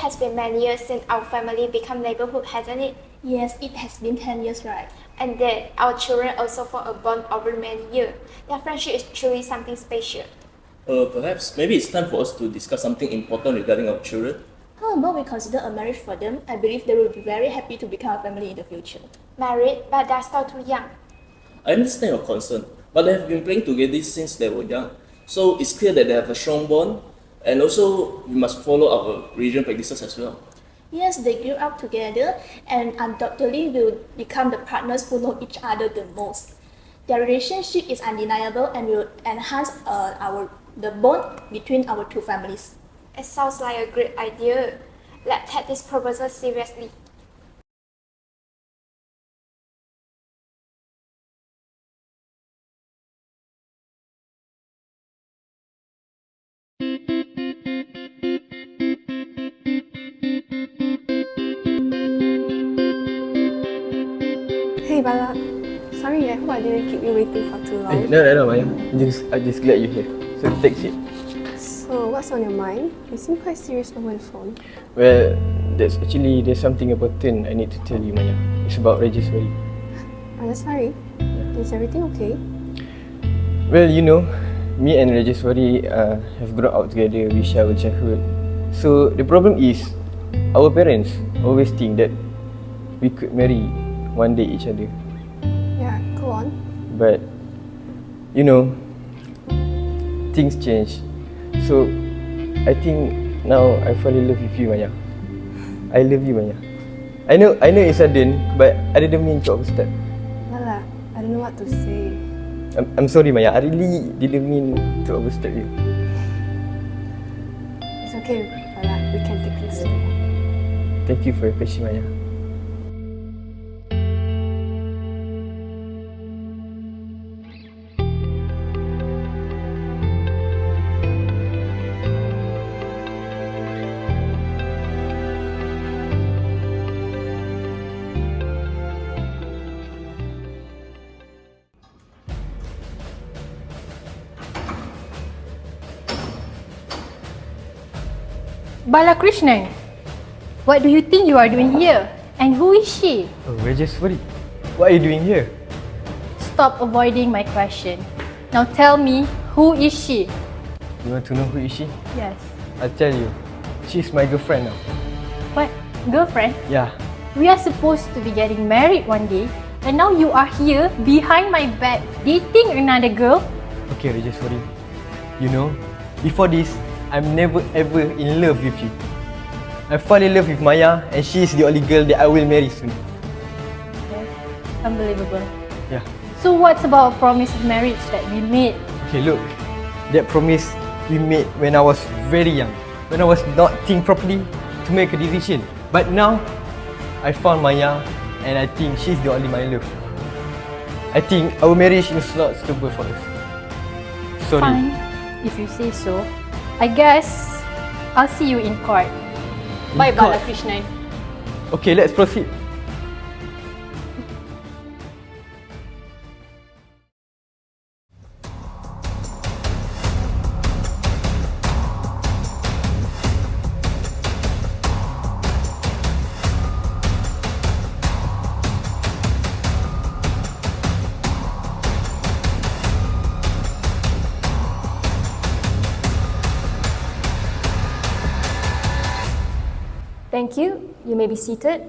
has been many years since our family become neighborhood, hasn't it? Yes, it has been 10 years, right? And then our children also form a bond over many years. Their friendship is truly something special. Perhaps maybe it's time for us to discuss something important regarding our children. How about we consider a marriage for them? I believe they will be very happy to become a family in the future. Married, but they're still too young. I understand your concern, but they have been playing together since they were young, so it's clear that they have a strong bond, and also we must follow our religion practices as well. Yes, they grew up together and undoubtedly will become the partners who know each other the most. Their relationship is undeniable and will enhance the bond between our two families. It sounds like a great idea. Let's take this proposal seriously. Hey Bala, sorry, I hope I didn't keep you waiting for too long. No, Maya. I'm just glad you're here. So take it. So, what's on your mind? You seem quite serious over the phone. Well, there's something important I need to tell you, Maya. It's about registry. I'm sorry. Is everything okay? Well, you know, me and Rajeshwari have grown up together. We share our childhood. So the problem is, our parents always think that we could marry one day each other. Yeah, go on. But you know, things change. So I think now I fall in love with you, Maya. I love you, Maya. I know it's sudden, but I didn't mean to overstep. Bala, I don't know what to say. I'm sorry, Maya. I really didn't mean to overstep you. It's okay, Bala. We can take this slow. Thank you for your patience, Maya. Balakrishnan, what do you think you are doing here? And who is she? Oh, Rajeshwari, what are you doing here? Stop avoiding my question. Now tell me, who is she? You want to know who is she? Yes. I'll tell you. She's my girlfriend now. What? Girlfriend? Yeah. We are supposed to be getting married one day, and now you are here behind my back dating another girl? Okay, Rajeshwari. You know, before this, I'm never ever in love with you. I fall in love with Maya, and she is the only girl that I will marry soon. Okay. Unbelievable. Yeah. So what's about a promise of marriage that we made? Okay, look. That promise we made when I was very young. When I was not think properly to make a decision. But now, I found Maya, and I think she's the only my love. I think our marriage is not suitable for us. Sorry. Fine, if you say so. I guess I'll see you in court. Bye, court? Balakrishnan. Okay, let's proceed. Thank you. You may be seated.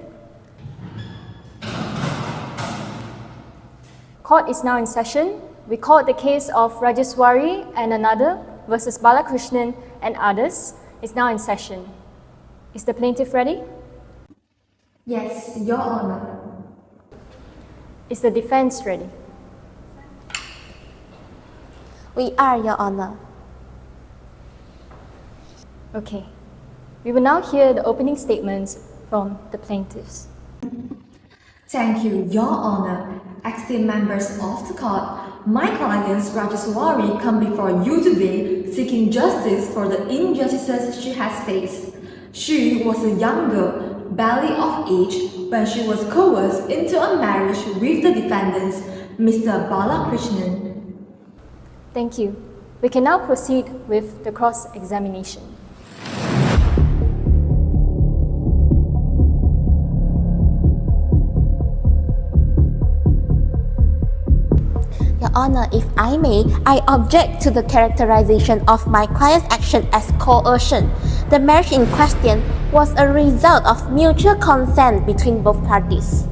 Court is now in session. We call the case of Rajeshwari and another versus Balakrishnan and others is now in session. Is the plaintiff ready? Yes, Your Honor. Is the defense ready? We are, Your Honor. Okay. We will now hear the opening statements from the plaintiffs. Thank you, Your Honor. Esteemed members of the court, my client Rajeshwari come before you today seeking justice for the injustices she has faced. She was a young girl, barely of age, when she was coerced into a marriage with the defendants, Mr. Balakrishnan. Thank you. We can now proceed with the cross-examination. Your Honor, if I may, I object to the characterization of my client's action as coercion. The marriage in question was a result of mutual consent between both parties.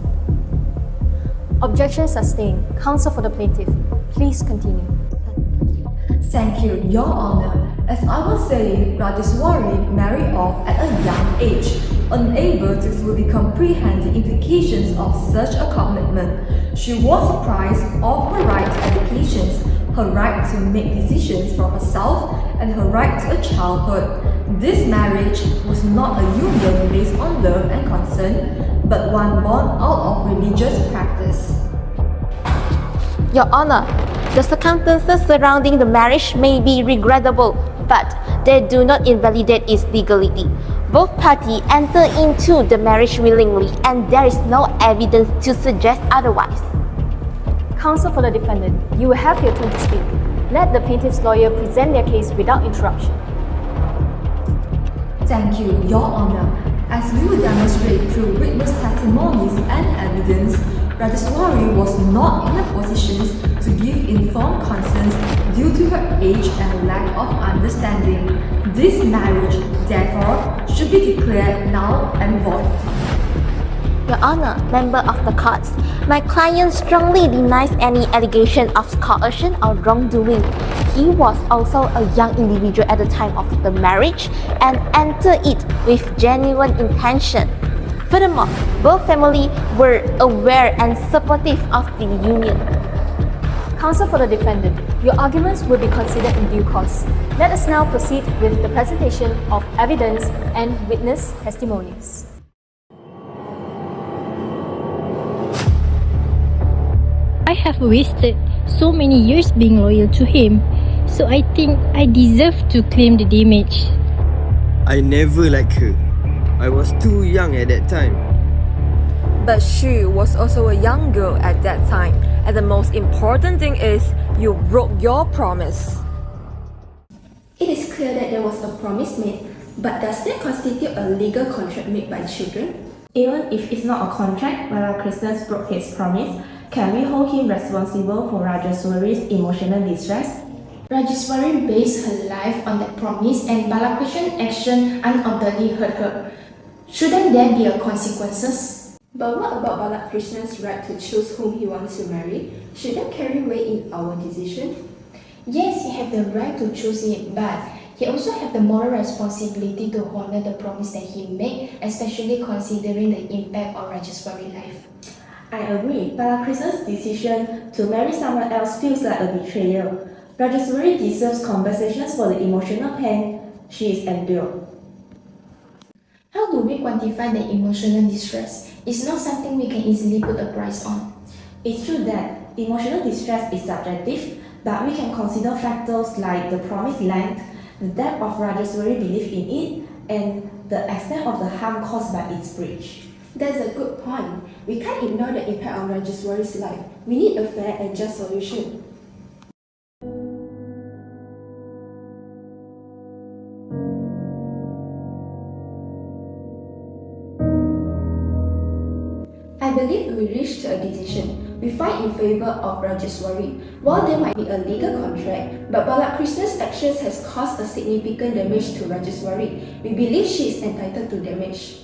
Objection sustained. Counsel for the plaintiff, please continue. Thank you, Your Honor. As I was saying, Rajeshwari married off at a young age, unable to fully comprehend the implications of such a commitment. She was apprised of her right to education, her right to make decisions for herself, and her right to a childhood. This marriage was not a union based on love and consent, but one born out of religious practice. Your Honor, the circumstances surrounding the marriage may be regrettable, but they do not invalidate its legality. Both parties enter into the marriage willingly, and there is no evidence to suggest otherwise. Counsel for the defendant, you will have your turn to speak. Let the plaintiff's lawyer present their case without interruption. Thank you, Your Honor. As we will demonstrate through witness testimonies and evidence, Rajeshwari was not in a position to give informed consent due to her age and lack of understanding. This marriage, therefore, should be declared null and void. Your Honor, member of the courts, my client strongly denies any allegation of coercion or wrongdoing. He was also a young individual at the time of the marriage and entered it with genuine intention. Furthermore, both families were aware and supportive of the union. Counsel for the defendant, your arguments will be considered in due course. Let us now proceed with the presentation of evidence and witness testimonies. I have wasted so many years being loyal to him, so I think I deserve to claim the damage. I never liked her. I was too young at that time. But she was also a young girl at that time, and the most important thing is you broke your promise. It is clear that there was a promise made, but does that constitute a legal contract made by children? Even if it's not a contract, Balakrishnan broke his promise, can we hold him responsible for Rajeshwari's emotional distress? Rajeshwari based her life on that promise, and Balakrishnan's action undoubtedly hurt her. Shouldn't there be a consequences? But what about Balakrishnan's right to choose whom he wants to marry? Should that carry weight in our decision? Yes, he has the right to choose it, but he also has the moral responsibility to honor the promise that he made, especially considering the impact on Rajeshwari's life. I agree. Balakrishnan's decision to marry someone else feels like a betrayal. Rajeshwari deserves compensations for the emotional pain she is endured. How do we quantify the emotional distress? It's not something we can easily put a price on. It's true that emotional distress is subjective, but we can consider factors like the promised length, the depth of Rajeshwari's belief in it, and the extent of the harm caused by its breach. That's a good point. We can't ignore the impact on Rajeshwari's life. We need a fair and just solution. I believe we reached a decision. We fight in favor of Rajeshwari. While there might be a legal contract, but Balakrishnan's actions has caused a significant damage to Rajeshwari. We believe she is entitled to damage.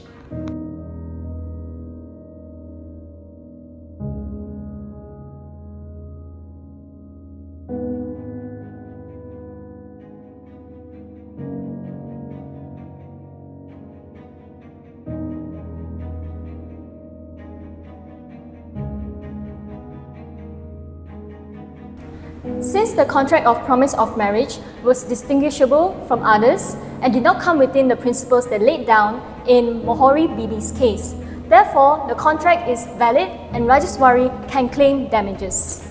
Since the contract of promise of marriage was distinguishable from others and did not come within the principles that laid down in Mohori Bibi's case, therefore the contract is valid and Rajeshwari can claim damages.